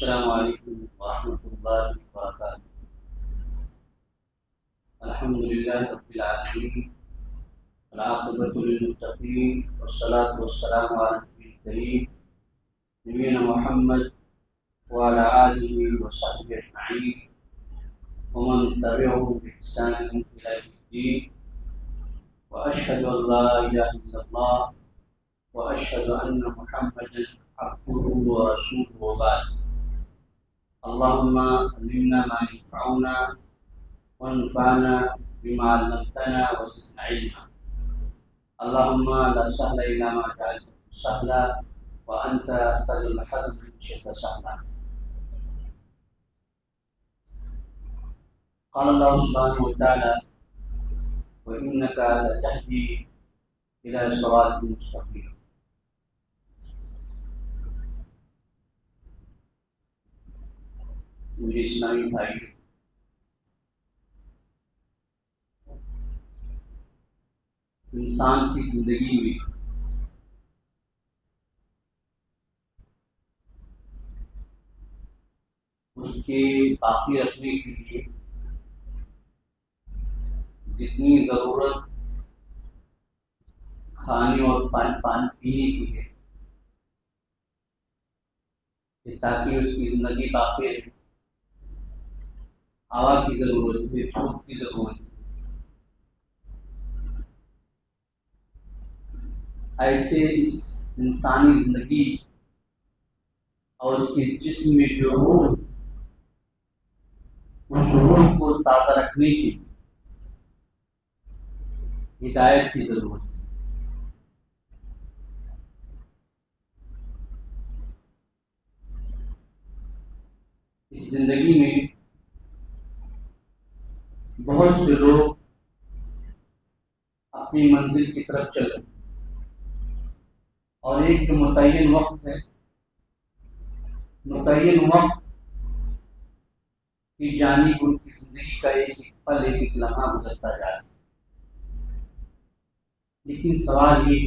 السلام علیکم ورحمۃ اللہ وبرکاتہ۔ الحمد للہ رب العالمین، والعاقبۃ للمتقین، والصلاة والسلام علی نبی الکریم نبینا محمد وعلی آلہ وصحبہ اجمعین ومن تبعهم بإحسان إلى يوم الدين، وأشهد أن لا إله إلا الله وأشهد أن محمدا عبده ورسوله، وبعد. اللهم علمنا ما ينفعنا وانفعنا بما علمتنا وزدنا علما. اللهم لا سهل إلا ما جعلته سهلا وأنت تجعل الحزن إن شئت سهلا. قال الله سبحانه وتعالى: وإنك لتهدي إلى صراط مستقيم. مجھے اسلامی بھائی، انسان کی زندگی میں اس کے باقی رکھنے کے لیے جتنی ضرورت کھانے اور پانی پینے کی ہے کہ تاکہ اس کی زندگی باقی رہے، ہوا کی ضرورت ہے، دھوپ کی ضرورت ہے، ایسے اس انسانی زندگی اور اس کے جسم میں جو روح، اس روح کو تازہ رکھنے کی ہدایت کی ضرورت ہے۔ اس زندگی میں بہت سے لوگ اپنی منزل کی طرف چلے، اور ایک جو متعین وقت ہے، متعین وقت کی جانب ان کی زندگی کا ایک ایک پل، ایک ایک لمحہ گزرتا جا رہا ہے۔ لیکن سوال یہ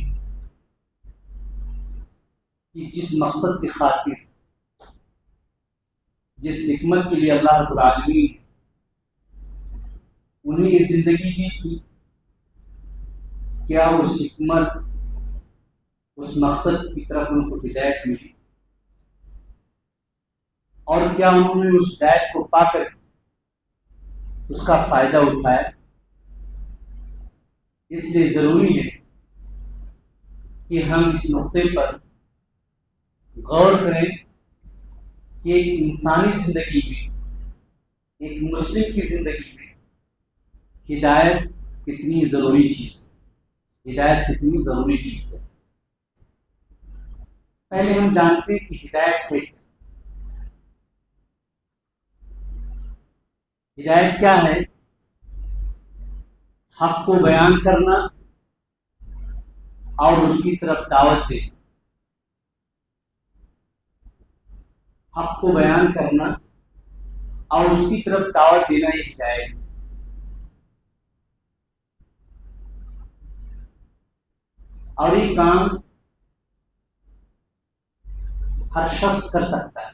کہ جس مقصد کی خاطر، جس حکمت کے لیے اللہ رب العالمین انہیں یہ زندگی دی تھی، کیا اس حکمت، اس مقصد کی طرف ان کو ہدایت ملی، اور کیا انہوں نے اس ہدایت کو پا کر اس کا فائدہ اٹھایا؟ اس لیے ضروری ہے کہ ہم اس نقطے پر غور کریں کہ ایک انسانی زندگی میں، ایک مسلم کی زندگی میں ہدایت کتنی ضروری چیز ہے، ہدایت کتنی ضروری چیز ہے۔ پہلے ہم جانتے ہیں کہ ہدایت ہے۔ ہدایت کیا ہے؟ حق کو بیان کرنا اور اس کی طرف دعوت دینا۔ حق کو بیان کرنا اور اس کی طرف دعوت دینا، یہ ہدایت ہے۔ اور یہ کام ہر شخص کر سکتا ہے،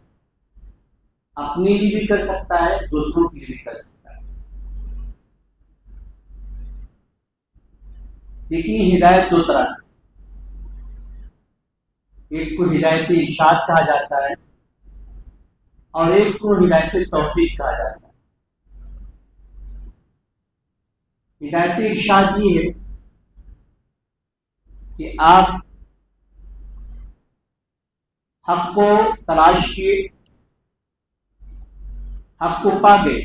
اپنے لیے بھی کر سکتا ہے، دوسروں کے لیے بھی کر سکتا ہے۔ لیکن یہ ہدایت دو طرح سے، ایک کو ہدایت ارشاد کہا جاتا ہے اور ایک کو ہدایت توفیق کہا جاتا ہے۔ ہدایت ارشاد یہ ہے کہ آپ حق کو تلاش کیے، حق کو پا گئے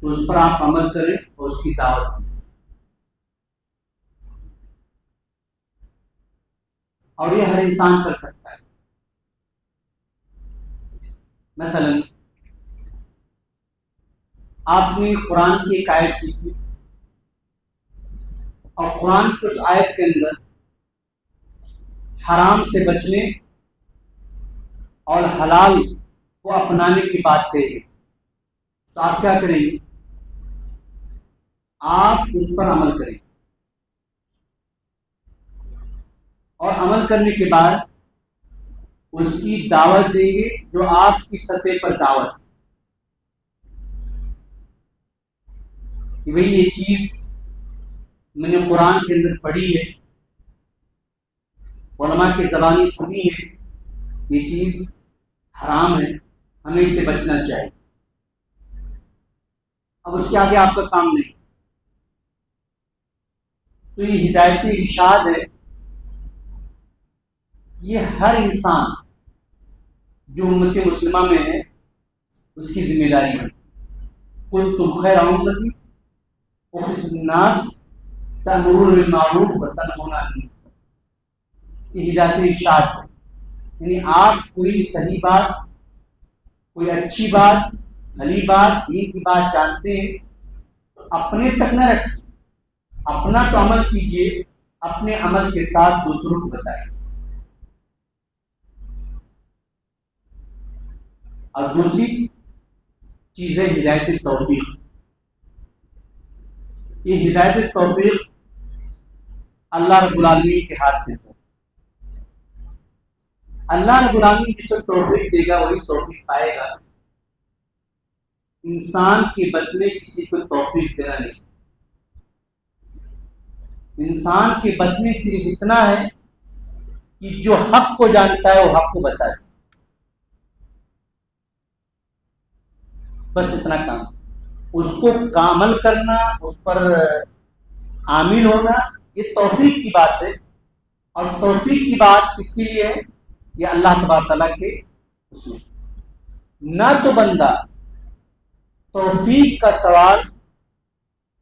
تو اس پر آپ عمل کریں اور اس کی دعوت دیں۔ اور یہ ہر انسان کر سکتا ہے۔ مثلا آپ نے قرآن کی ایک آیت سیکھی، اور قرآن کی اس آیت کے اندر حرام سے بچنے اور حلال کو اپنانے کی بات کہی ہے، تو آپ کیا کریں گے؟ آپ اس پر عمل کریں، اور عمل کرنے کے بعد اس کی دعوت دیں گے جو آپ کی سطح پر دعوت کہ بھئی یہ چیز میں نے قرآن کے اندر پڑھی ہے، علماء کی زبانی سنی ہے، یہ چیز حرام ہے، ہمیں اس سے بچنا چاہیے. اب اس کے آگے آپ کا کام نہیں. تو یہ ہدایت ارشاد ہے، یہ ہر انسان جو امت مسلمہ میں ہے اس کی ذمہ داری ہے. کنتم خیر امتی اخرجت للناس تأمرون بالمعروف وتنهون عن المنکر. یہ ہدایت ارشاد ہے، یعنی آپ کوئی صحیح بات، کوئی اچھی بات، بھلی بات، دین کی بات جانتے ہیں تو اپنے تک نہ رکھیں، اپنا تو عمل کیجیے، اپنے عمل کے ساتھ دوسروں کو بتائیں. اور دوسری چیز ہے ہدایت توفیق. یہ ہدایت توفیق اللہ رب العالمین کے ہاتھ میں ہے. اللہ رب العالمین جس کو توفیق دے گا وہی توفیق پائے گا. انسان کے بس میں کسی کو توفیق دینا نہیں. انسان کے بس میں صرف اتنا ہے کہ جو حق کو جانتا ہے وہ حق کو بتائے، بس اتنا کام. اس کو کامل کرنا، اس پر عامل ہونا، یہ توفیق کی بات ہے. اور توفیق کی بات کس کے لیے ہے؟ یہ اللہ تبارک تعالیٰ کے اس میں. نہ تو بندہ توفیق کا سوال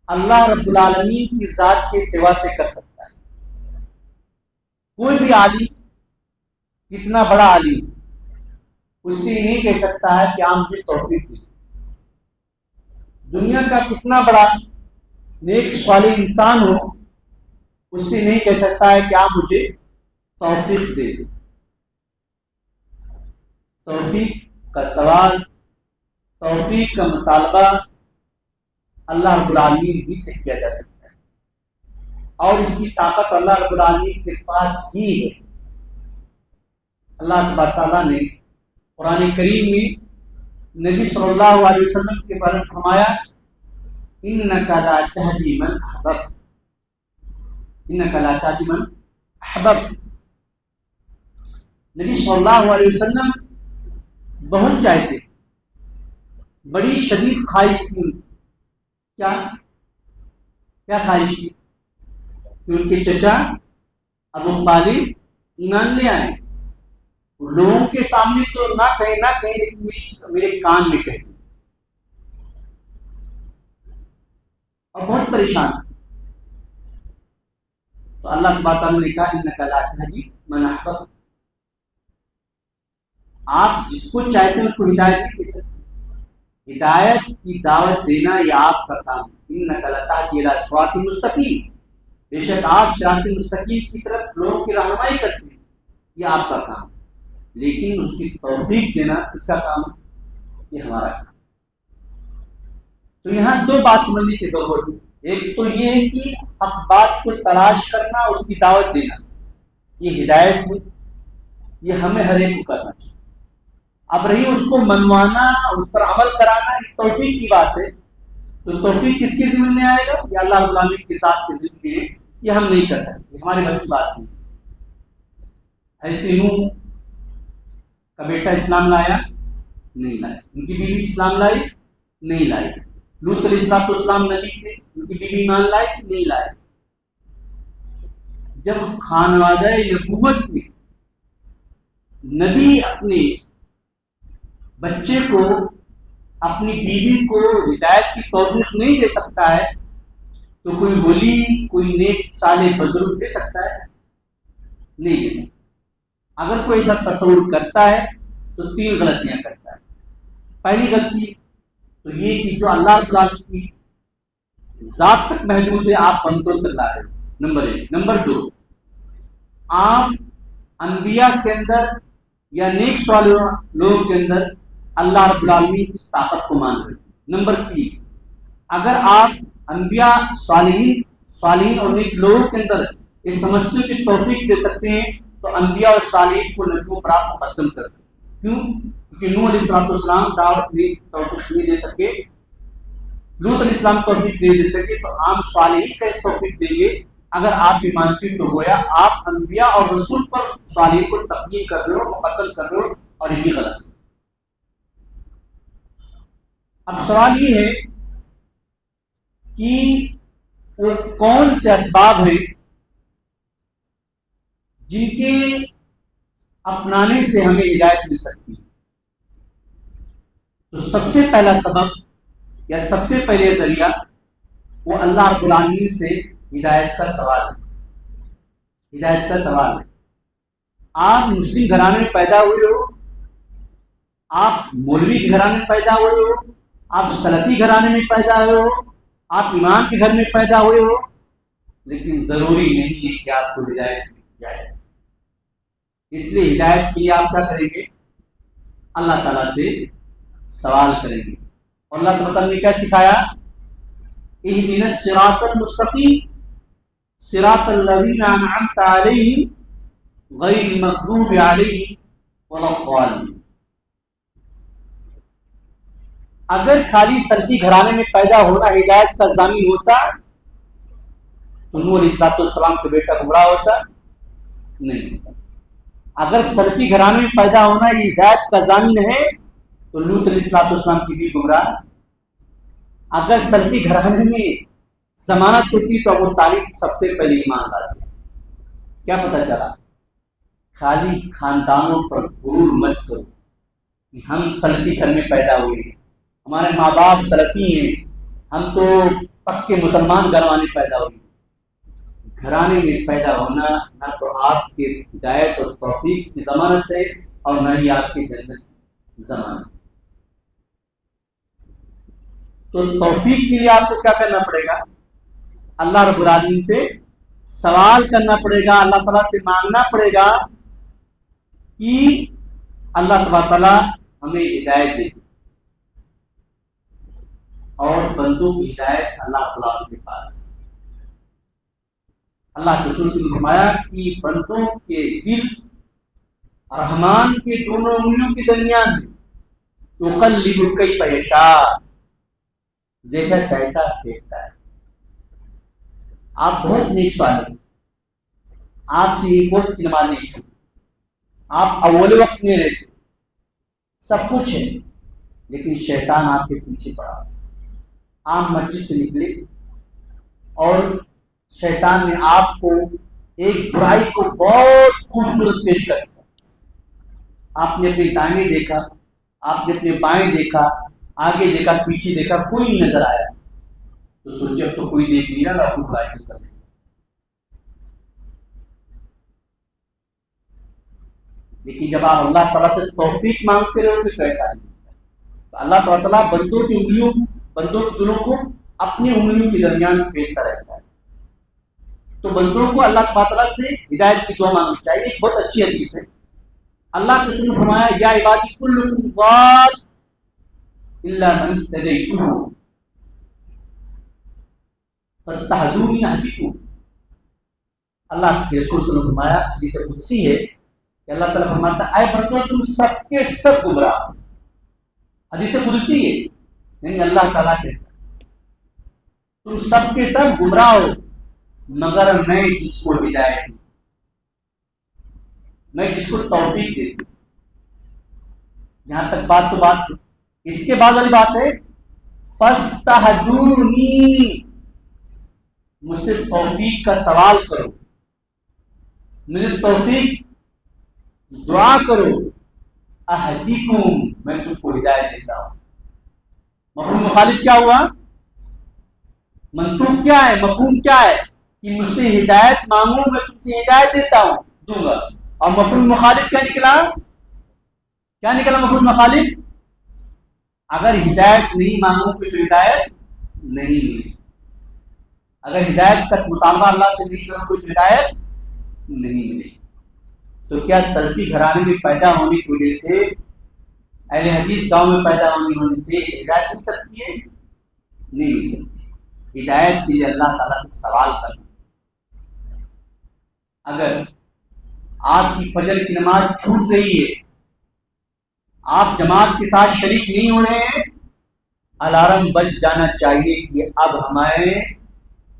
اللہ رب العالمین کی ذات کے سوا سے کر سکتا ہے. کوئی بھی عالم، کتنا بڑا عالم، اس سے نہیں کہہ سکتا ہے کہ آپ مجھے توفیق دیں. دنیا کا کتنا بڑا نیک صالح انسان ہو، اس سے نہیں کہہ سکتا ہے کہ آپ مجھے توفیق دے دیں. توفیق کا سوال، توفیق کا مطالبہ اللہ رب العالمین ہی سے کیا جا سکتا ہے، اور اس کی طاقت اللہ رب العالمین کے پاس ہی ہے. اللہ تبارک تعالیٰ نے قرآن کریم میں نبی صلی اللہ علیہ وسلم کے بارے میں فرمایا انک لا تہدی من احببت، انک لا تہدی من احببت. نبی صلی اللہ علیہ وسلم بہت چاہتے، بڑی شدید خواہش کی. کیا خواہش کی؟ کہ ان کے چچا ابو طالب ایمان لے آئے. لوگوں کے سامنے تو نہ کہیں لیکن میرے کان میں کہیں. اور بہت پریشان. تو اللہ تبارک تعالیٰ نے کہا انک لا تہدی من احببت، آپ جس کو چاہتے ہیں اس کو ہدایت نہیں دے سکتے. ہدایت کی دعوت دینا یہ آپ کا کام. انک لا تہدی الی صراط مستقیم، بے شک آپ صراط مستقیم کی طرف لوگوں کی رہنمائی کرتے ہیں، یہ آپ کا کام. لیکن اس کی توفیق دینا کس کا کام ہے؟ یہ ہمارا کام. تو یہاں دو بات سمجھنے کی ضرورت ہے. ایک تو یہ ہے کہ حق بات کو تلاش کرنا، اس کی دعوت دینا، یہ ہدایت ہے، یہ ہمیں ہر ایک کو کرنا چاہیے. اب رہی اس کو منوانا، اس پر عمل کرانا، یہ توفیق کی بات ہے. تو توفیق کس کے ذمہ میں آئے گا؟ یہ اللہ رب العالمین کے ذات کے ذمہ میں ہے. یہ ہم نہیں کر سکتے، ہمارے بس کی بات نہیں. حضرت نوح کا بیٹا اسلام لایا؟ نہیں لایا. ان کی بیوی اسلام لائی؟ نہیں لائی. لوط علیہ السلام نبی تھے، ان کی بیوی ایمان لائی؟ نہیں لائے. جب خانوادہ نبوت میں نبی اپنے بچے کو، اپنی بیوی کو ہدایت کی توفیق نہیں دے سکتا ہے تو کوئی ولی، کوئی نیک صالح بزرگ دے سکتا ہے؟ نہیں دے سکتا. اگر کوئی ایسا تصور کرتا ہے تو تین غلطیاں کرتا ہے. پہلی غلطی تو یہ کہ جو اللہ تعالیٰ کی ذات تک محدود ہے آپ بندوں تک لا رہے ہیں، نمبر ایک. نمبر دو، آپ انبیاء کے اندر یا نیک صالح لوگوں کے اندر اللہ رب العالمین کی طاقت کو مان رہے ہیں. نمبر تین، اگر آپ انبیاء، صالحین اور نیک لوگوں کے اندر یہ سمجھتے کہ توفیق دے سکتے ہیں تو انبیاء اور صالحین کو نبیوں پر آپ مقدم کر دیں. کیوں؟ کیونکہ نوح علیہ السلام دعوت نہیں دے سکے, لوط علیہ السلام توفیق نہیں دے سکے, تو عام صالحین کا اس توفیق دیں گے. اگر آپ بھی مانتے تو گویا آپ انبیاء اور رسول پر صالحین کو تقدیم کر رہے ہو, مقدم کر رہے ہو, اور یہ بھی غلط ہے. اب سوال یہ ہے کہ وہ کون سے اسباب ہیں جن کے اپنانے سے ہمیں ہدایت مل سکتی ہے. تو سب سے پہلا سبب یا سب سے پہلے ذریعہ وہ اللہ رب العالمین سے ہدایت کا سوال ہے. ہدایت کا سوال ہے. آپ مسلم گھرانے میں پیدا ہوئے ہو, آپ مولوی گھرانے میں پیدا ہوئے ہو, آپ سلفی گھرانے میں پیدا ہوئے ہو, آپ امام کے گھر میں پیدا ہوئے ہو, لیکن ضروری نہیں ہے کہ آپ کو ہدایت مل جائے. اس لیے ہدایت کے لیے آپ کیا کریں گے؟ اللہ تعالیٰ سے سوال کریں گے. اور اللہ تعالیٰ نے کیا سکھایا؟ اہدنا الصراط المستقیم صراط الذین انعمت علیہم غیر المغضوب علیہم ولا الضالین. اگر خالی سلفی گھرانے میں پیدا ہونا ہدایت کا ضامن ہوتا تو نوح علیہ السلام کا بیٹا گمراہ ہوتا نہیں ہوتا. اگر سلفی گھرانے میں پیدا ہونا یہ ہدایت کا ضامن ہے تو لوط علیہ السلام کی بھی گمراہ. اگر سلفی گھرانے میں ضمانت ہوتی تو ابو طالب سب سے پہلے ایمان لاتے. کیا پتہ چلا؟ خالی خاندانوں پر غرور مت کرو کہ ہم سلفی گھر میں پیدا ہوئے ہیں, ہمارے ماں باپ سلفی ہیں, ہم تو پکے مسلمان گھرانے پیدا ہوئے. گھرانے میں پیدا ہونا نہ تو آپ کے ہدایت اور توفیق کی ضمانت ہے اور نہ ہی آپ کی جنت کی ضمانت. تو توفیق کے لیے آپ کو کیا کرنا پڑے گا؟ اللہ رب العالمین سے سوال کرنا پڑے گا, اللہ تعالیٰ سے مانگنا پڑے گا کہ اللہ تعالیٰ ہمیں ہدایت دے. اور بندوں کی ہدایت اللہ تعالیٰ کے پاس. اللہ کے رسول نے فرمایا کہ بندوں کے دل رحمان کے دونوں انگلیوں کے درمیان یقلب کیف یشاء, جیسا چاہتا پھینکتا ہے. آپ بہت نیک سوال ہیں, آپ سے ایک وقت کی نماز نہیں چھوٹی, آپ اول وقت میں رہتے, سب کچھ ہے, لیکن شیطان آپ کے پیچھے پڑا. آپ مسجد سے نکلے اور شیطان نے آپ کو ایک برائی کو بہت خوبصورت پیش کر دیا. آپ نے اپنے دائیں دیکھا, آپ نے اپنے بائیں دیکھا, آگے دیکھا, پیچھے دیکھا, کوئی نہیں نظر آیا, تو سوچے اب تو کوئی دیکھ نہیں رہا, آپ کو برائی نہیں کر. لیکن جب آپ اللہ تعالیٰ سے توفیق مانگتے رہو تو کیسا نہیں. تو اللہ تعالیٰ بندوں کی انگلیوں, بندوں کے دلوں کو اپنی انگلیوں کے درمیان پھینکتا رہتا ہے. تو بندوں کو اللہ تعالیٰ سے ہدایت کی دعا مانگنی چاہیے. ایک بہت اچھی حدیث ہے, اللہ کے رسول نے فرمایا یا عبادی کلکم ضال الا من اهتدیتہ فاستہدونی اہدکم. اللہ کے رسول صلی اللہ علیہ وسلم نے فرمایا, حدیث قدسی ہے کہ اللہ تعالیٰ فرماتا ہے اے بندو تم سب کے سب گمراہ. حدیث قدسی ہے, یعنی اللہ تعالیٰ کہتا ہے تم سب کے سب گمراہ ہو مگر میں جس کو ہدایت دوں, میں جس کو توفیق دیتا ہوں. یہاں تک بات تو بات ہے. اس کے بعد والی بات ہے فاستہدونی, مجھ سے توفیق کا سوال کرو, مجھے توفیق دعا کرو, اہدیکم, میں تم کو ہدایت دیتا ہوں. مفہوم مخالف کیا ہوا؟ منطوق کیا ہے, مفہوم کیا ہے کہ مجھ سے ہدایت مانگو, میں تم سے ہدایت دیتا ہوں, دوں گا. اور مفہوم مخالف کیا نکلا؟ کیا نکلا مفہوم مخالف؟ اگر ہدایت نہیں مانگو گے تو ہدایت نہیں ملے. اگر ہدایت کا مطالبہ اللہ سے نہیں کرو تو ہدایت نہیں ملے. تو کیا سلفی گھرانے میں پیدا ہونے کی وجہ سے, اہل حدیث گاؤں میں پیدا ہونے سے ہدایت مل سکتی ہے؟ نہیں مل سکتی. ہدایت کے لیے اللہ تعالیٰ سے سوال کرنا. اگر آپ کی فجر کی نماز چھوٹ رہی ہے، آپ جماعت کے ساتھ شریک نہیں ہو رہے ہیں، الارم بج جانا چاہیے کہ اب ہمیں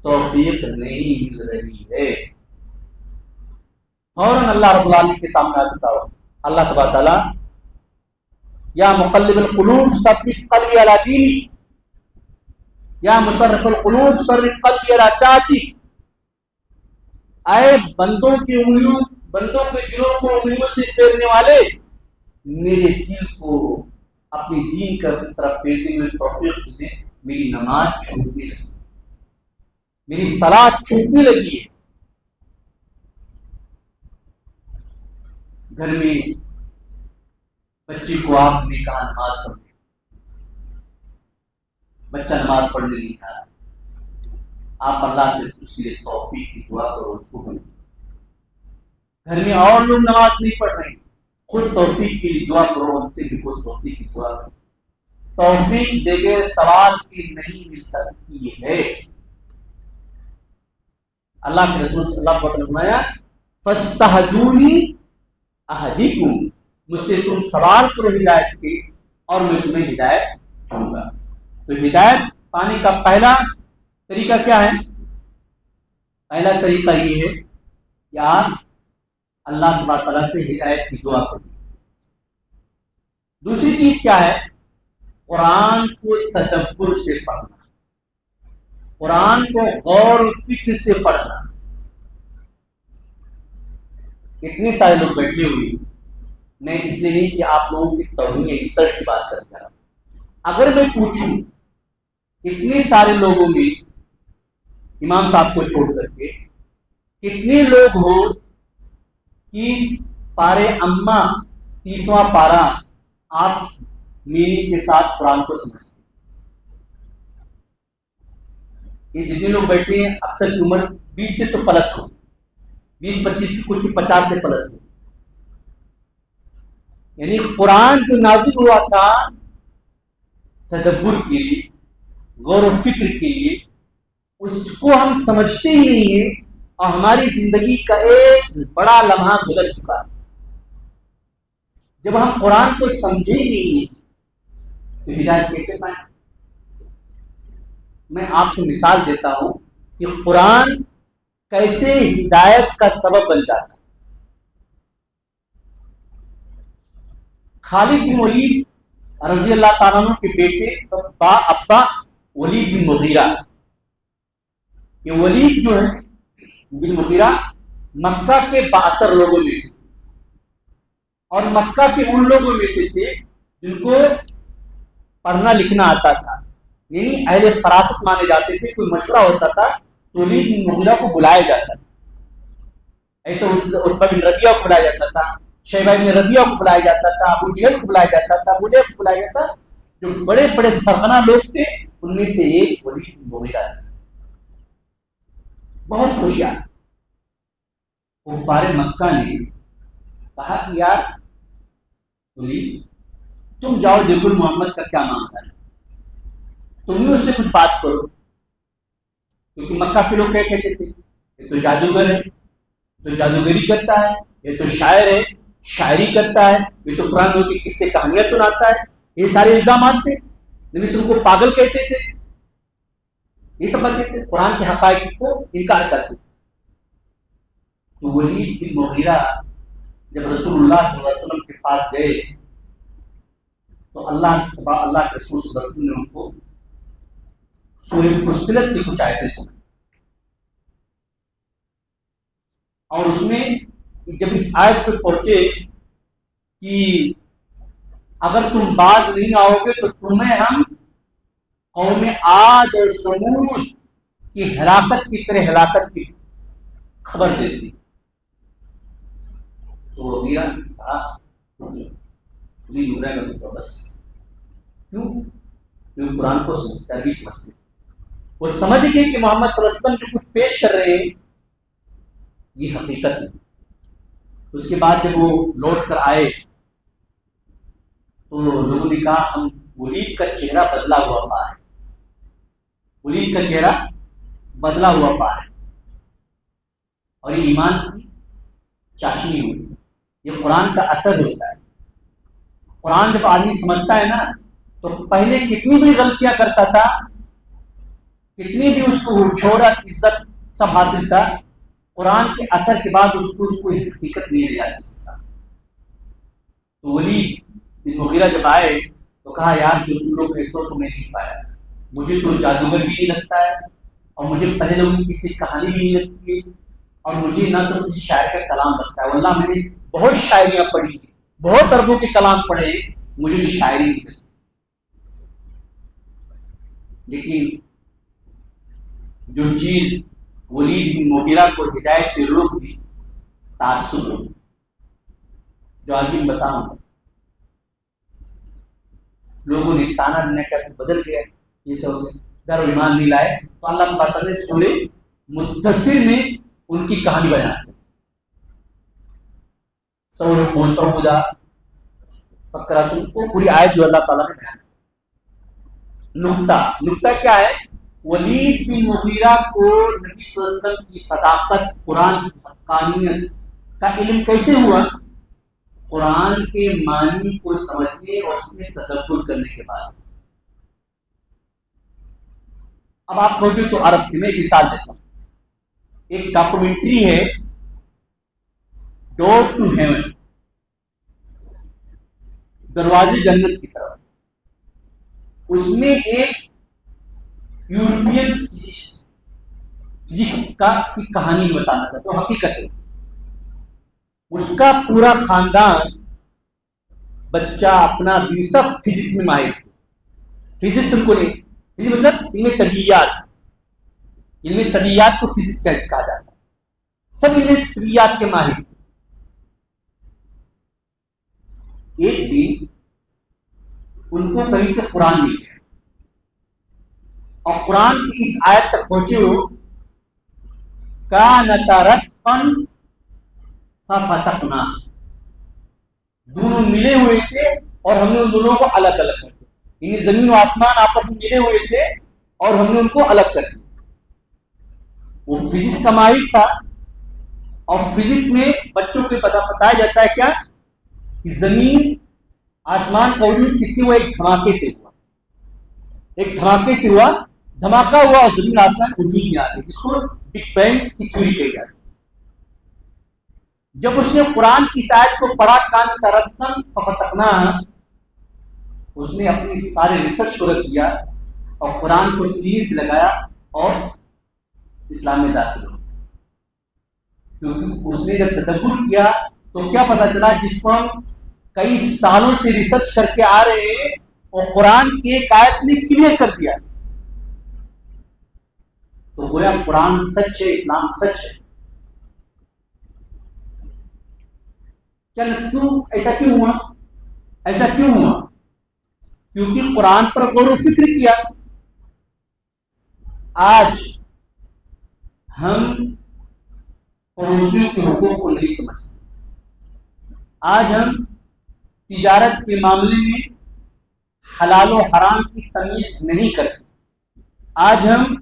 توفیق نہیں مل رہی ہے۔ فوراً اللہ رب العالمین کے سامنے آ چکا ہو، اللہ تبارک تعالیٰ یا مقلب القلوب ثبت قلبی علی دینک، یا مصرف القلوب صرف قلبی علی طاعتک، اے بندوں کی انگلیوں، بندوں کے دلوں کو انگلیوں سے پھیرنے والے، میرے دل کو اپنی دین کا طرف پھیرنے میں توفیق دے۔ میری نماز چھوٹنے لگی، میری صلاۃ چھوٹنے لگی ہے، گھر میں بچے کو آپ نے کہا نماز پڑھنے، بچہ نماز پڑھنے نہیں کھا رہا، آپ اللہ سے اس کے لیے توفیق کی دعا کرو، اس کو کرو۔ گھر میں اور لوگ نماز نہیں پڑھ رہے، خود توفیق کے لیے دعا کرو، ان سے بھی کوئی توفیق کی دعا کرو۔ توفیق بغیر سوال کی نہیں مل سکتی ہے۔ اللہ کے رسول صلی اللہ علیہ وسلم نے فرمایا فاستہدونی اہدیکم، مجھ سے تم سوال کرو ہدایت کی اور میں تمہیں ہدایت دوں گا۔ تو ہدایت پانے کا پہلا طریقہ کیا ہے؟ پہلا طریقہ یہ ہے کہ آپ اللہ تبارک تعالیٰ سے ہدایت کی دعا کریں۔ دوسری چیز کیا ہے؟ قرآن کو تدبر سے پڑھنا، قرآن کو غور و فکر سے پڑھنا۔ اتنے سارے لوگ بیٹھے ہوئے، میں اس لیے نہیں کہ آپ لوگوں کی توہین ریسرچ کی بات کر رہا ہوں، اگر میں پوچھوں اتنے سارے لوگوں میں امام صاحب کو چھوڑ کر کے کتنے لوگ ہو کہ پارے اما 30واں پارا آپ میننگ کے ساتھ قرآن کو سمجھتے ہیں؟ یہ جتنے لوگ بیٹھے ہیں اکثر کی عمر 20 سے تو پلس ہو، 20-25 کی، کچھ کی 50 سے پلس ہو۔ یعنی قرآن جو نازل ہوا تھا تدبر کے لیے، غور و فکر کے لیے، اس کو ہم سمجھتے ہی نہیں ہیں، اور ہماری زندگی کا ایک بڑا لمحہ گزر چکا ہے۔ جب ہم قرآن کو سمجھے ہی نہیں ہیں تو ہدایت کیسے پائیں؟ میں آپ کو مثال دیتا ہوں کہ قرآن کیسے ہدایت کا سبب بن جاتا ہے۔ خالد بن ولید رضی اللہ تعالیٰ عنہ کے بیٹے ابا ولید بن مغیرہ، یہ ولید جو ہے بن مغیرہ مکہ کے 62 لوگوں میں سے، اور مکہ کے ان لوگوں میں سے تھے جن کو پڑھنا لکھنا آتا تھا، یعنی اہل فراست مانے جاتے تھے۔ کوئی مشورہ ہوتا تھا تو ولید بن مغیرہ کو بلایا جاتا تھا، ایسے عتبہ بن ربیعہ کو بلایا جاتا تھا، شیبہ بن ربیعہ کو بلایا جاتا تھا، ابو جہل کو بلایا جاتا تھا، ابو لہب کو بلایا جاتا۔ جو بڑے بڑے سرغنہ لوگ تھے ان میں سے ایک ولید بن مغیرہ تھا، بہت ہوشیار۔ کفار مکہ نے کہا کہ یار ولید تم جاؤ دیکھو محمد کا کیا معاملہ ہے، تم ہی اس سے کچھ بات کرو، کیونکہ مکہ کے لوگ کیا کہتے تھے؟ یہ تو جادوگر ہے، تو جادوگری کرتا ہے، یہ تو شاعر ہے، شاعری کرتا ہے، یہ تو قرآن کی قصے کہانیاں سناتا ہے۔ یہ سارے الزامات تھے، نبی صلی اللہ علیہ وسلم کو پاگل کہتے تھے، یہ سب باتیں تھے، قرآن کے حقائق کو انکار کرتے تھے۔ تو ولید بن مغیرہ جب رسول اللہ صلی اللہ علیہ وسلم کے پاس گئے تو اللہ کے رسول صلی اللہ علیہ وسلم نے ان کو سورہ فصلت کی کچھ آیتیں سنائی، اور اس میں جب اس آیت پہ پہنچے کہ اگر تم باز نہیں آؤ گے تو تمہیں ہم قوم عاد اور ثمود کی ہلاکت کی طرح ہلاکت کی خبر دیتی۔ تو وہ میرا کہا بس، کیوں قرآن کو سمجھتا ہے، سمجھتے وہ سمجھ گئے کہ محمد صلی اللہ علیہ وسلم جو کچھ پیش کر رہے ہیں یہ حقیقت نہیں۔ اس کے بعد جب وہ لوٹ کر آئے تو لوگوں نے کہا ہم ولید کا چہرہ بدلا ہوا پا رہے، ولید کا چہرہ بدلا ہوا پا رہے، اور یہ ایمان کی چاشنی ہوئی. یہ قرآن کا اثر ہوتا ہے. قرآن جب آدمی سمجھتا ہے نا تو پہلے کتنی بھی غلطیاں کرتا تھا, کتنی بھی اس کو شہرت عزت سب حاصل تھا, قرآن کے اثر کے بعد اس کو حقیقت نہیں مل جاتی اس کے ساتھ. تو ولید بن مغیرہ جب آئے تو کہا یار جو تم لوگ کہتے ہو تو میں نہیں پایا, مجھے تو جادوگر بھی نہیں لگتا ہے, اور مجھے پہلے لوگوں کی کسی کہانی بھی نہیں لگتی ہے, اور مجھے نہ تو کسی شاعر کا کلام لگتا ہے. واللہ میں نے بہت شاعریاں پڑھی, بہت عربوں کے کلام پڑھے, مجھے شاعری نہیں لگتی. لیکن جو چیز ولید بن مغیرہ کو ہدایت سے روک دی, تعصب روک دی. جو آگے بتاؤں گا, لوگوں نے تانا دینا کیا تو بدل گیا, یہ سب ہو گیا, در ایمان نہیں لائے. تو اللہ تعالیٰ نے سورہ مدثر میں ان کی کہانی بیان کی. سورہ موسیٰ فقرہ کو پوری آیت جو اللہ تعالیٰ نے بیان کی. نقطہ کیا ہے؟ ولید بن مغیرہ کو نبی صلی اللہ علیہ وسلم کی صداقت, قرآن کی حقانیت کا علم کیسے ہوا؟ قرآن کے معنی کو سمجھنے اور اس میں تدبر کرنے کے بعد. اب آپ کہتے تو عرب کی میں ایک مثال دیتا ہوں. ایک ڈاکومنٹری ہے ڈور ٹو ہیون, دروازے جنت کی طرف. اس میں ایک یورپین فزکس کی کہانی بتانا چاہتا ہوں. حقیقت ہے اس کا پورا خاندان بچہ اپنا بھی سب فزکس میں ماہر تھے. فزکس ان کو نہیں, فزکس مطلب علم طبیعیات, علم طبیعیات کو فزکس کہا جاتا ہے. سب علم طبیعیات کے ماہر تھے. ایک دن ان کو کہیں سے قرآن مل گیا, اور قرآن کی اس آیت تک پہنچے ہو کانت رتقا ففتقنا, دونوں ملے ہوئے تھے اور ہم نے ان دونوں کو الگ الگ کر دیا. یعنی زمین و آسمان آپس میں ملے ہوئے تھے اور ہم نے ان کو الگ کر دیا. وہ فزکس کا ماہر تھا, اور فزکس میں بچوں کو بتایا جاتا ہے کیا کہ زمین آسمان کا وجود کسی وہ ایک دھماکے سے ہوا, ایک دھماکے سے ہوا, دھماکہ ہوا اور زمین آسمان وجود میں آ گئی, جس کو بگ بینگ کی تھیوری کہی جاتی ہے. جب اس نے قرآن کی آیت کو پڑھا کانت رتقا ففتقنا, اس نے اپنی سارے ریسرچ کو رکھ دیا اور قرآن کو سینے سے لگایا اور اسلام میں داخل ہو. کیونکہ اس نے جب تدبر کیا تو کیا پتا چلا, جس کو ہم کئی سالوں سے ریسرچ کر کے آ رہے ہیں اور قرآن کی ایک آیت نے کلیئر کر دیا. تو گویا قرآن سچ ہے, اسلام سچ ہے. کیوں ایسا کیوں ہوا؟ ایسا کیوں ہوا؟ کیونکہ قرآن پر غور و فکر کیا. آج ہم پڑوسیوں کے حقوق کو نہیں سمجھتے. آج ہم تجارت کے معاملے میں حلال و حرام کی تمیز نہیں کرتے. آج ہم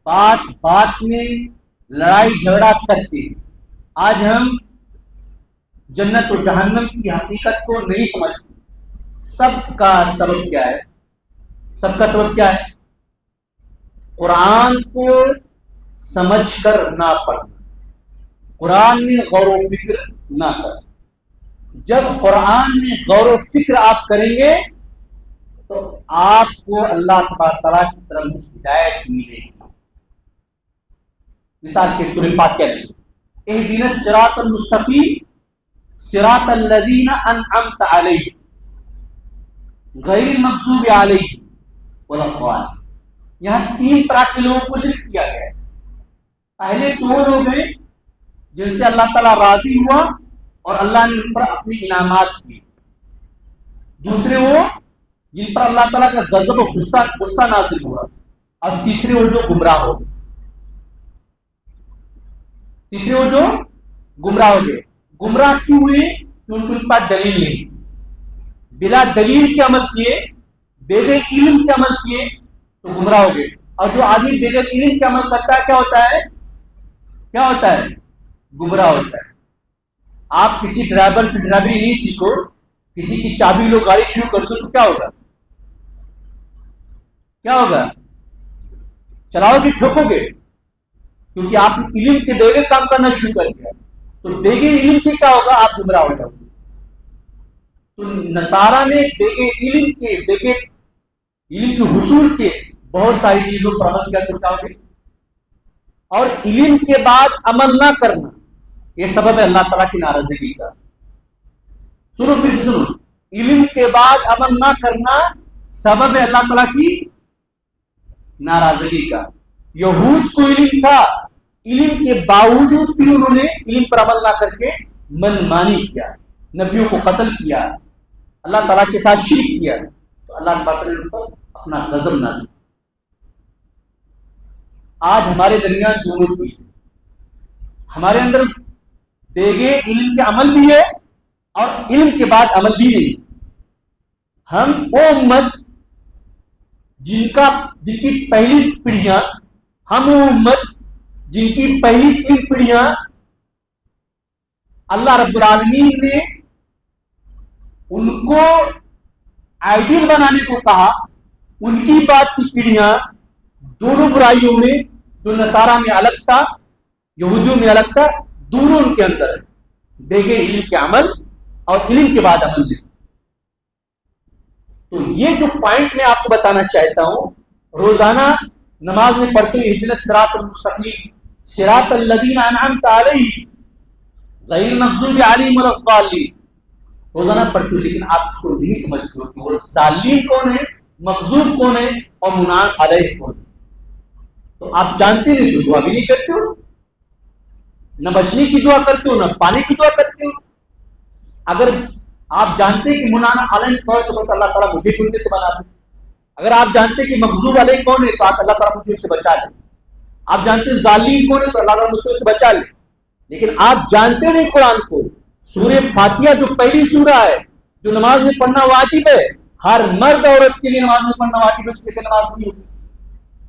بات بات میں لڑائی جھگڑا کرتے ہیں. آج ہم جنت و جہنم کی حقیقت کو نہیں سمجھتے. سب کا سبب کیا ہے؟ سب کا سبب کیا ہے؟ قرآن کو سمجھ کر نہ پڑھنا, قرآن میں غور و فکر نہ کرنا. جب قرآن میں غور و فکر آپ کریں گے تو آپ کو اللہ تبارک تعالیٰ کی طرف سے ہدایت ملے گی. مثال کے سورہ فاتحہ میں اہدنا الصراط المستقیم صراط الذین انعمت علیہم غیر المغضوب علیہم ولا الضالین. یہاں تین طرح کے لوگوں کو ذکر کیا گیا ہے. پہلے تو وہ لوگ ہیں جن سے اللہ تعالیٰ راضی ہوا اور اللہ نے ان پر اپنی انعامات کی. دوسرے وہ جن پر اللہ تعالیٰ کا غضب و غصہ نازل ہوا. اور تیسرے وہ جو گمراہ ہو گئے. تیسرے وہ جو گمراہ ہو گئے. گمراہ کیوں ہوئے؟ کیونکہ ان کے پاس دلیل نہیں تھی. بلا دلیل کے عمل کیے, بغیر علم کے عمل کیے تو گمراہ ہو گئے. اور جو آدمی بغیر علم کے عمل کرتا ہے کیا ہوتا ہے؟ کیا ہوتا ہے؟ گمراہ ہوتا ہے. آپ کسی ڈرائیور سے ڈرائیوری نہیں سیکھو, کسی کی چابی لو گاڑی شروع کر دو تو کیا ہوگا؟ کیا ہوگا؟ چلاؤ گے ٹھوکو گے, کیونکہ آپ علم کے بغیر کام کرنا شروع کر دیا. تو بغیر علم کے کیا ہوگا؟ آپ گمراہ ہو جاؤ گے. تو نصارہ نے بغیر علم کے حصول کے بہت ساری چیزوں پر عمل کیا تو کیا ہوگی. اور علم کے بعد عمل نہ کرنا یہ سبب ہے اللہ تعالیٰ کی ناراضگی کا. سنو پھر سے سنو, علم کے بعد عمل نہ کرنا سبب ہے اللہ تعالیٰ کی ناراضگی کا. یہود کو علم تھا, علم کے باوجود بھی انہوں نے علم پر عمل نہ کر کے من مانی کیا, نبیوں کو قتل کیا, اللہ تعالیٰ کے ساتھ شرک کیا, تو اللہ تعالیٰ نے ان پر اپنا غضب نازل. آج ہمارے درمیان دونوں چیز, ہمارے اندر بغیر علم کے عمل بھی ہے اور علم کے بعد عمل بھی نہیں. ہم وہ امت جن کی پہلی پیڑھیاں, ہم وہ امت جن کی پہلی 3 پیڑھیاں اللہ رب العالمین نے ان کو آئیڈیل بنانے کو کہا, ان کی بات کی پیڑھیاں دونوں برائیوں میں, جو نصارہ میں الگ تھا, یہودیوں میں الگ تھا, دونوں ان کے اندر ہے, بغیر علم کے عمل اور علم کے بعد عمل میں. تو یہ جو پوائنٹ میں آپ کو بتانا چاہتا ہوں, روزانہ نماز میں پڑھتے ہوئے اہدنا الصراط المستقیم صراط الذین انعمت علیہم غیر المغضوب علیہم ولا الضالین, روزانہ پڑھتے ہوئے, لیکن آپ اس کو نہیں سمجھتے ہو کہ وہ ضالین کون ہے, مغضوب کون ہے اور منعم علیہ کون ہے. تو آپ جانتے نہیں تو دعا بھی نہیں کرتے ہو, نہ بچنے کی دعا کرتے ہو, نہ پانی کی دعا کرتے ہو. اگر آپ جانتے کہ منعم علیہ کون ہے تو اللہ تعالیٰ مجھے گناہ سے بنا دے. اگر آپ جانتے کہ مغضوب علیہ کون ہے تو اللہ تعالیٰ مجھے اس سے بچا لے. آپ جانتے ہیں ظالم کون ہے تو اللہ تعالیٰ مجھ سے بچا لے. لیکن آپ جانتے نہیں قرآن کو. سورہ فاتحہ جو پہلی سورہ ہے جو نماز میں پڑھنا واجب ہے, ہر مرد عورت کے لیے نماز میں پڑھنا واجب ہے, اس کے نماز نہیں ہوگی.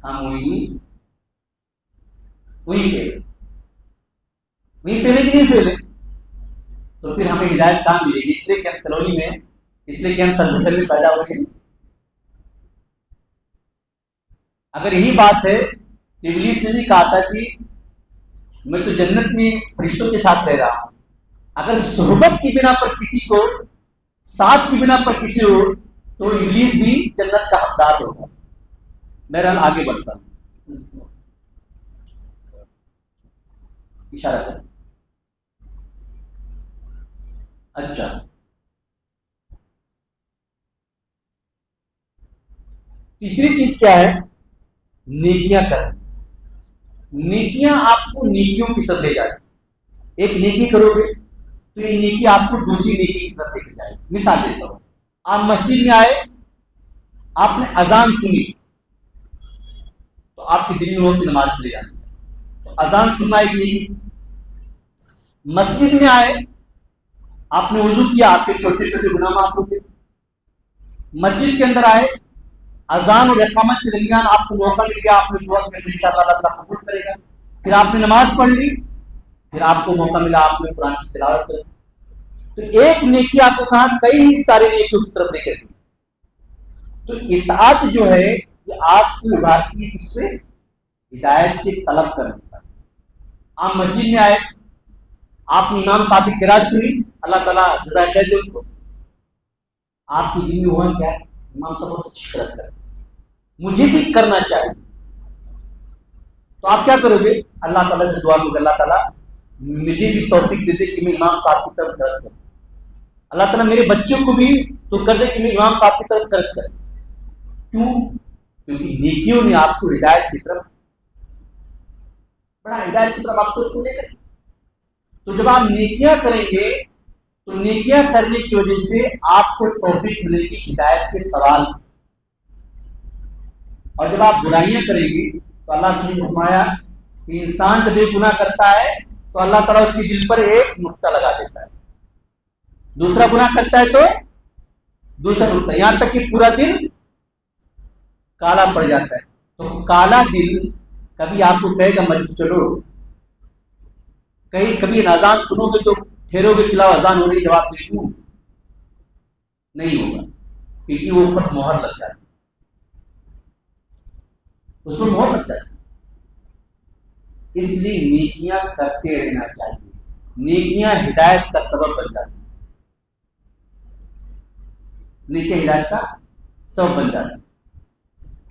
ہم وہی فیلے کہ نہیں فیلے, تو پھر ہمیں ہدایت کہاں ملے گی؟ اس لیے کہ ہم کالونی میں, اس لیے کہ ہم سرگٹر میں پیدا ہوئے ہیں. اگر یہی بات ہے کہ ابلیس نے بھی کہا تھا کہ میں تو جنت میں فرشتوں کے ساتھ رہ رہا ہوں, اگر صحبت کی بنا پر کسی کو, ساتھ کی بنا پر کسی ہو, تو ابلیس بھی جنت کا حقدار ہوگا. بہرحال آگے بڑھتا ہوں, اشارہ کریں. اچھا, تیسری چیز کیا ہے؟ نیکیاں کریں. نیکیاں آپ کو نیکیوں کی طرف لے جاتی. ایک نیکی کرو گے تو یہ نیکی آپ کو دوسری نیکی کی طرف لے کے جائے. مثال دیتا ہوں, آپ مسجد میں آئے, آپ نے اذان سنی, تو آپ کے دل میں ہو کہ نماز پڑھی جانی چاہیے, تو اذان سننا ایک نیکی. مسجد میں آئے, آپ نے وضو کیا, آپ کے چھوٹے چھوٹے گناہ معاف ہو گئے. مسجد کے اندر آئے, اذان اور اقامت کے درمیان آپ کو موقع مل گیا, آپ نے دعا کی, انشاءاللہ اللہ تعالیٰ قبول کرے گا. پھر آپ نے نماز پڑھ لی, پھر آپ کو موقع ملا, آپ نے قرآن کی تلاوت کر. تو ایک نیکی آپ کو کہاں کئی سارے نیکیوں کی طرف لے کر گئی. تو اطاعت جو ہے یہ آپ کو ابھارتی ہے کس سے؟ ہدایت کے طلب کرنے کا. آپ مسجد میں آئے, آپ نے امام صاحب کی قرات سنی, اللہ تعالیٰ جزائے خیر دے ان کو, آپ کی دل میں ہوا کیا ہے, امام صاحب بہت اچھی قرات کرتے, مجھے بھی کرنا چاہیے. تو آپ کیا کرو گے؟ اللہ تعالیٰ سے دعا کرو, اللہ تعالیٰ مجھے بھی توفیق دے دے کہ میں امام صاحب کی طرف قرات کروں. اللہ تعالیٰ میرے بچوں کو بھی تو کر دے کہ میں امام صاحب کی طرف قرات کروں. کیوں؟ کیونکہ نیکیوں نے آپ کو ہدایت کی طرف بڑا, ہدایت کی طرف آپ کو اس کو لے کر. تو جب آپ نیکیاں کریں گے تو نیکیاں کرنے کی وجہ سے آپ کو توفیق ملے گی ہدایت کے سوال. اور جب آپ برائیاں کریں گے تو اللہ نے فرمایا کہ انسان جب ایک گناہ کرتا ہے تو اللہ تعالیٰ اس کے دل پر ایک نقطہ لگا دیتا ہے, دوسرا گناہ کرتا ہے تو دوسرا نقطہ, یہاں تک کہ پورا دل کالا پڑ جاتا ہے. تو کالا دل کبھی آپ کو کہے گا مسجد چلو, کبھی اذان سنو گے تو پھیرو کے خلاف اذان ہو رہی جواب دے دوں؟ نہیں ہوگا، کیونکہ وہ اوپر مہر لگ جاتی، اس پر مہر لگ جاتی۔ اس لیے نیکیاں کرتے رہنا چاہیے، نیکیاں ہدایت کا سبب بن جاتی، نیکیاں ہدایت کا سبب بن جاتی۔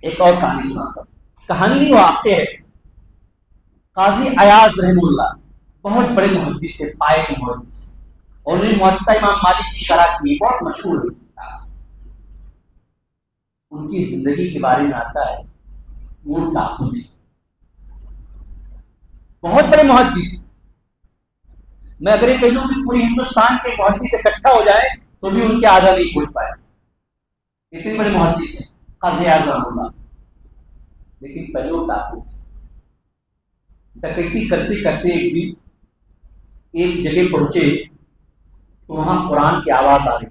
ایک اور کہانی سناتا ہوں، کہانی نہیں واقع ہے۔ قاضی ایاز رحمہ اللہ بہت بڑے محدث سے، پائے کے محدث، اور انہیں موطا امام مالک کی شرح کی، بہت مشہور ہے۔ ان کی زندگی کے بارے میں آتا ہے وہ ڈاکو تھے، بہت بڑے محدث۔ میں اگر یہ کہوں کہ پوری ہندوستان کے محدث اکٹھا ہو جائے تو بھی ان کے آدھا نہیں پہنچ پائے، اتنے بڑے محدث ہیں قاضی ایاز رحمہ اللہ۔ لیکن پہلے وہ ڈاکو تھے، ڈکیتی کرتے کرتے ایک دن ایک جگہ پہنچے تو وہاں قرآن کی آواز آ رہی،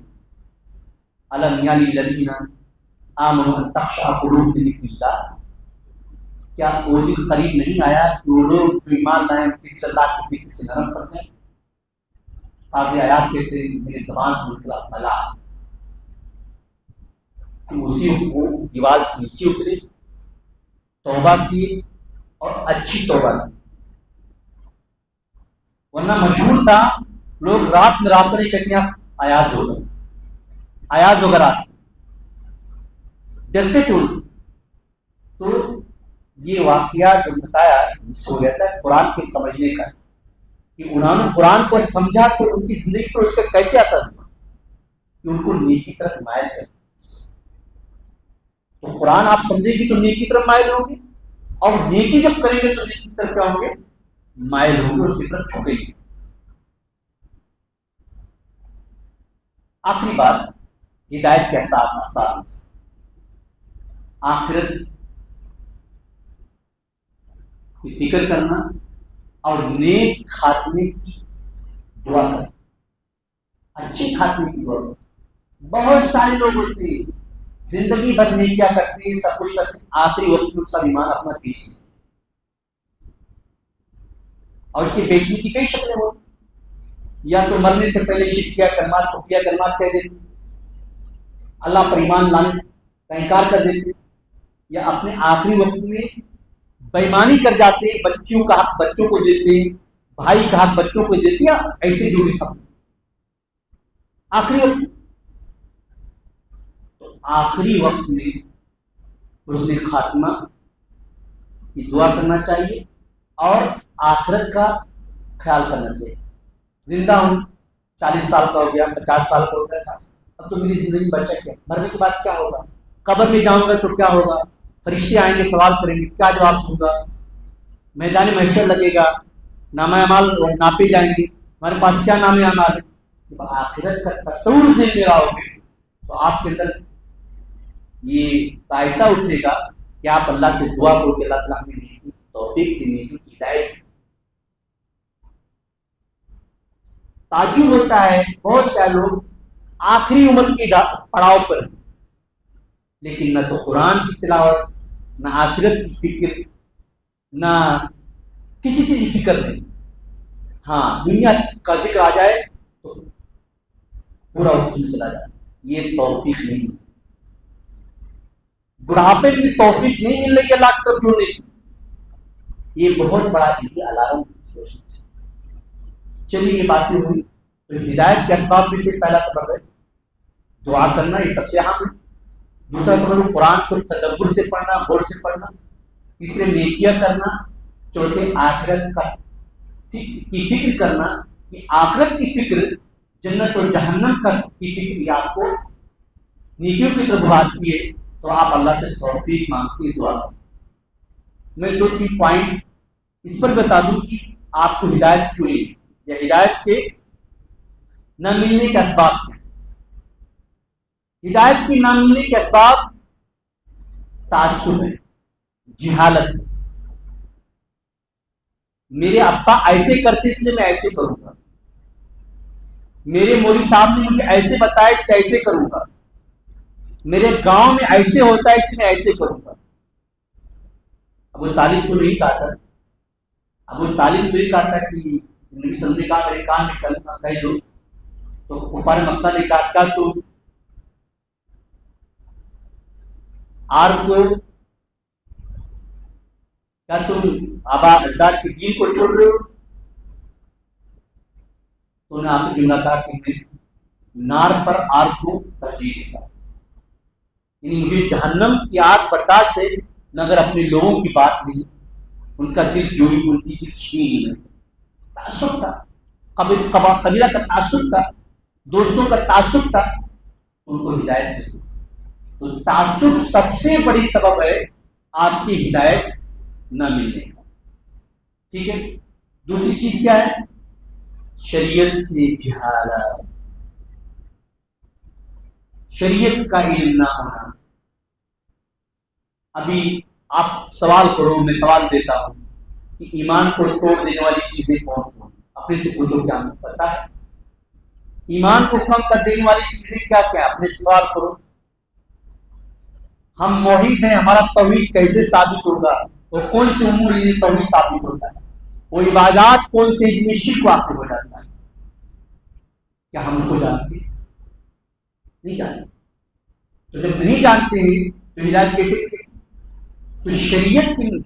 الم یعن للذین آمنوا ان تخشع قلوبهم لذکر اللہ، کیا وہ دن قریب نہیں آیا کہ وہ لوگ جو ایمان لائے ان کے دل اللہ کی ذکر سے نرم پڑ گئے؟ قاضی ایاز کہتے ہیں میری زبان سے نکلا بلا، کہ اسی کو دیوار سے نیچے اترے، توبہ کی اور اچھی توبہ کی، ورنہ مشہور تھا لوگ رات میں راستہ نہیں کہتے ہیں ایاز ہوگا، ایاز ہوگا راستہ، ڈرتے تھے ان سے۔ تو یہ واقعہ جو بتایا اس ہو جاتا ہے قرآن کے سمجھنے کا، کہ انہوں نے قرآن کو سمجھا تو ان کی زندگی پر اس کا کیسے اثر ہوا کہ ان کو نیکی طرف مائل کر۔ تو قرآن آپ سمجھیں گے تو نیکی طرف مائل ہوں گے، اور نیکی جب کریں گے تو نیکی طرف کیا ہوں گے؟ مائل ہوں گے، اس کی طرف جھکیں گے۔ آخری بات ہدایت کے اسباب میں سے آخرت کی فکر کرنا اور نیک خاتمے کی دعا کرنا، اچھی خاتمے کی دعا کرنا۔ بہت سارے لوگ ہوتے ہیں زندگی بھر نیکیاں کرتے ہیں، سب کچھ کرتے ہیں، آخری وقت میں سب ایمان اپنا پیش کرتے ہیں، اور اس کے بیچنے کی کئی شکلیں ہوتی ہیں۔ یا تو مرنے سے پہلے شرکیہ کلمات، کفریہ کلمات کہہ دیتے، اللہ پر ایمان لانے کا انکار کر دیتے، یا اپنے آخری وقت میں بےایمانی کر جاتے ہیں، بچیوں کا حق بچوں کو دیتے ہیں، بھائی کا حق بچوں کو دیتے ہیں، ایسے جو بھی سب آخری وقت۔ تو آخری وقت میں حسن خاتمہ کی دعا کرنا چاہیے اور آخرت کا خیال کرنا چاہیے۔ زندہ ہوں، 40 سال کا ہو گیا، 50 سال کا ہو گیا، 60، اب تو میری زندگی بچا کیا، مرنے کے بعد کیا ہوگا، قبر میں جاؤں گا تو کیا ہوگا، فرشتے آئیں گے سوال کریں گے، کیا جواب دوں گا، میدان محشر لگے گا، نامہ اعمال ناپے جائیں گے، ہمارے پاس کیا نام اعمال ہے۔ جب آخرت کا تصور سے میرا ہوگے تو آپ کے اندر یہ باعثہ اٹھے گا کہ آپ اللہ سے دعا کرو کہ اللہ تعالیٰ ہمیں نیکی کی توفیق دی، نیکی کی ہدایت دی۔ تعجب ہوتا ہے بہت سے لوگ آخری عمر کی پڑاؤ پر ہیں، لیکن نہ تو قرآن کی تلاوت، نہ آخرت کی فکر، نہ کسی چیز کی فکر نہیں۔ ہاں دنیا کا ذکر آ جائے تو پورا وقت میں چلا جائے، یہ توفیق نہیں ملتی۔ بڑھاپے میں توفیق نہیں مل رہی اللہ کی طرف جڑنے کی، یہ بہت بڑا الارم سوچنا چاہیے۔ چلیے یہ باتیں ہوئی تو ہدایت کے اسباب میں سے پہلا سبب ہے دعا کرنا، یہ سب سے اہم ہے۔ دوسرا سبب قرآن کو تدبر سے پڑھنا، غور سے پڑھنا۔ تیسرے نیکیاں کرنا۔ چوتھے آخرت کی فکر کرنا، کہ آخرت کی فکر، جنت اور جہنم کی فکر یہ آپ کو نیکیوں کی طرف بھاگتی ہے، تو آپ اللہ سے توفیق مانگتے دعا کریں۔ میں 2-3 پوائنٹ اس پر بتا دوں کہ آپ کو ہدایت کیوں نہیں، یا ہدایت کے نہ ملنے کے اسباب ہیں۔ ہدایت کی نہ ملنے کے اسباب تعصب ہے، جہالت ہے۔ میرے ابا ایسے کرتے اس لیے میں ایسے کروں گا، میرے مولوی صاحب نے مجھے ایسے بتایا اس لیے ایسے کروں گا، میرے گاؤں میں ایسے ہوتا ہے اس لیے میں ایسے کروں گا۔ ابو طالب تو نہیں کہا تھا، ابو طالب تو یہ کہا تھا کہ نبی صلی اللہ علیہ وسلم نے کہا میرے کان میں کلمہ کہہ دو، تو کفار مکہ نے کہا کیا تم کیا تم آبا اجداد کے دین کو چھوڑ رہے ہو؟ تو نے آپ جملہ کہا کہ میں نار پر آگ کو ترجیح دیتا ہوں، یعنی مجھے جہنم کی آگ برداشت ہے مگر اپنے لوگوں کی بات نہیں، ان کا دل جوئی، ان کی دل چھین نہیں۔ تعصب تھا، قبیلہ کا تعصب تھا، دوستوں کا تعصب تھا، ان کو ہدایت سے۔ تو تعصب سب سے بڑی سبب ہے آپ کی ہدایت نہ ملنے کا، ٹھیک ہے۔ دوسری چیز کیا ہے؟ شریعت سے جہالت، شریعت کا علم نہ ہونا۔ ابھی آپ سوال کرو، میں سوال دیتا ہوں کہ ایمان کو توڑ دینے والی چیزیں کون کون؟ اپنے سے پوچھو کیا مجھے پتا ہے؟ ایمان کو کم کر دینے والی چیزیں کیا کیا؟ اپنے سوال کرو۔ ہم موحد ہیں، ہمارا توحید کیسے ثابت ہوگا؟ وہ کون سے امور انہیں توحید ثابت ہوتا ہے؟ وہ عبادات کون سے ان میں شرک واقع ہو جاتا ہے؟ کیا ہم اس کو جانتے ہیں؟ نہیں جانتے۔ تو جب نہیں جانتے ہیں تو ہدایت کیسے کریں؟ تو شریعت کی نہ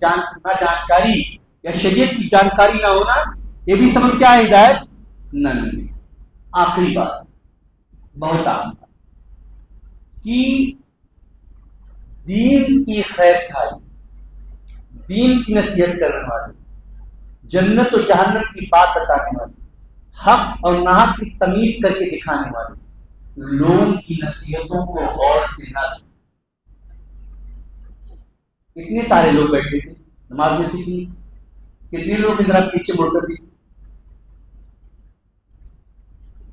جانکاری یا شریعت کی جانکاری نہ ہونا، یہ بھی سبب کیا ہے؟ ہدایت نہ ملے۔ آخری بات بہت اہم بات کہ دین کی خیر کھائی، دین کی نصیحت کرنے والے، جنت و جہنم کی بات بتانے والے، حق اور ناحق کی تمیز کر کے دکھانے والے لوگوں کی نصیحتوں کو غور سے نہ سنیں۔ اتنے سارے لوگ بیٹھے تھے نماز میں، کتنے لوگ ذرا پیچھے مڑ کر دیکھیں،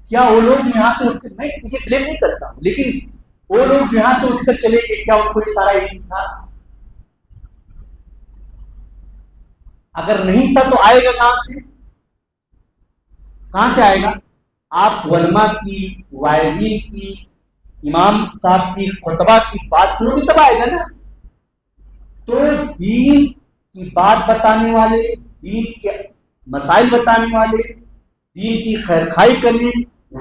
کیا وہ لوگ جو یہاں سے اٹھ کر، میں کسی بلیم نہیں کرتا ہوں، لیکن وہ لوگ جو یہاں سے اٹھ کر چلے گئے کیا ان کو یہ سارا علم تھا؟ اگر نہیں تھا تو آئے گا کہاں سے؟ کہاں سے آئے گا؟ آپ علماء کی، واعظین کی، امام صاحب کی خطبہ کی بات سنو گے تب آئے گا نا۔ تو دین کی بات بتانے والے، دین کے مسائل بتانے والے، دین کی خیرخوائی کرنے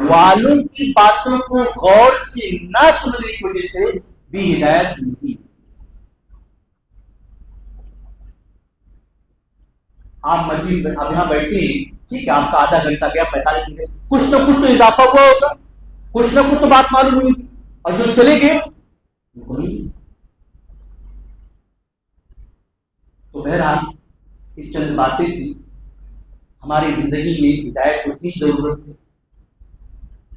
والوں کی باتوں کو غور سے نہ سننے کی وجہ سے بھی ہدایت نہیں۔ آپ مسجد اب یہاں بیٹھے ہیں، ٹھیک ہے، آپ کا آدھا گھنٹہ گیا، 45 منٹ، کچھ نہ کچھ تو اضافہ ہوا ہوگا، کچھ نہ کچھ تو بات معلوم ہوئی، اور جو چلے گئے ان کو نہیں۔ تو بہرحال یہ چند باتیں تھیں۔ ہماری زندگی میں ہدایت اتنی ضرورت ہے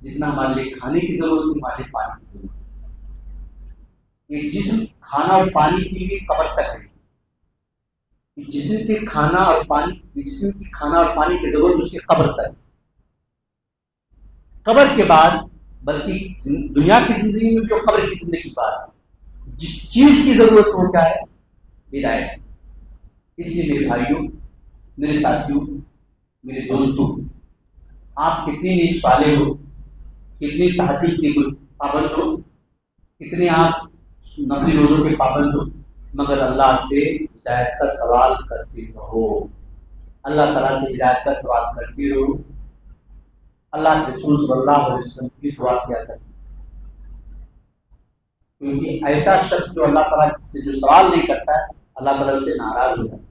جتنا ہمارے لیے کھانے کی ضرورت ہے، ہمارے لیے پانی کی ضرورت ہے۔ ایک جسم کھانا اور پانی کے لیے قبر تک ہے، جسم کے کھانا اور پانی، جسم کی کھانا اور پانی کی ضرورت اس کی قبر تک، قبر کے بعد، بلکہ دنیا کی زندگی میں جو قبر کی زندگی بعد جس چیز کی ضرورت ہو کیا ہے؟ ہدایت۔ اس لیے میرے بھائیوں، میرے ساتھیوں، میرے دوستوں، آپ کتنے نیک صالح ہو، کتنے تہجد کے پابند ہو، کتنے آپ نفلی روزوں کے پابند ہو، مگر اللہ سے ہدایت کا سوال کرتے رہو، اللہ تعالیٰ سے ہدایت کا سوال کرتے رہو۔ اللہ کے رسول صلی اللہ علیہ وسلم کی دعا کیا کرتے، کیونکہ ایسا شخص جو اللہ تعالیٰ سے جو سوال نہیں کرتا ہے، اللہ تعالیٰ سے ناراض ہو جاتا ہے۔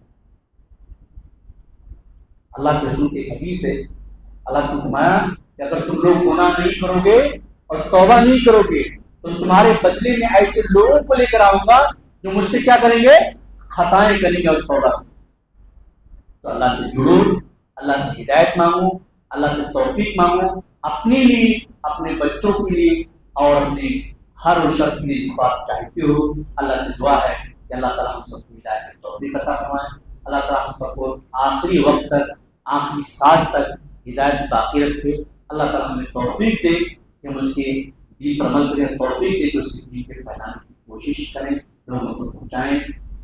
اللہ کے رسول کی حدیث ہے، اللہ نے فرمایا کہ اگر تم لوگ گناہ نہیں کرو گے اور توبہ نہیں کرو گے تو تمہارے بدلے میں ایسے لوگوں کو لے کر آؤں گا جو مجھ سے کیا کریں گے؟ خطائیں کریں گے اور توبہ۔ تو اللہ سے جڑو، اللہ سے ہدایت مانگو، اللہ سے توفیق مانگو، اپنے لیے، اپنے بچوں کے لیے، اور اپنے ہر اس شخص کے لیے اس بات چاہتے ہو۔ اللہ سے دعا ہے کہ اللہ تعالیٰ ہم سب کو ہدایت کی توفیق عطا فرمائے، اللہ تعالیٰ ہم سب کو آخری وقت تک، آخری سانس تک ہدایت باقی رکھے، اللہ تعالیٰ ہمیں توفیق دے کہ ہم اس کے دین پر عمل کریں، توفیق دے کہ اس کے دین کے پھیلانے کی کوشش کریں، لوگوں کو پہنچائیں۔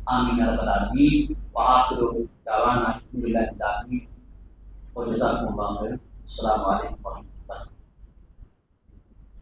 آمین یا رب العالمین، وآخر دعوانا الحمد للہ رب العالمین، وجزاکم اللہ خیر۔ السلام علیکم ورحمۃ اللہ۔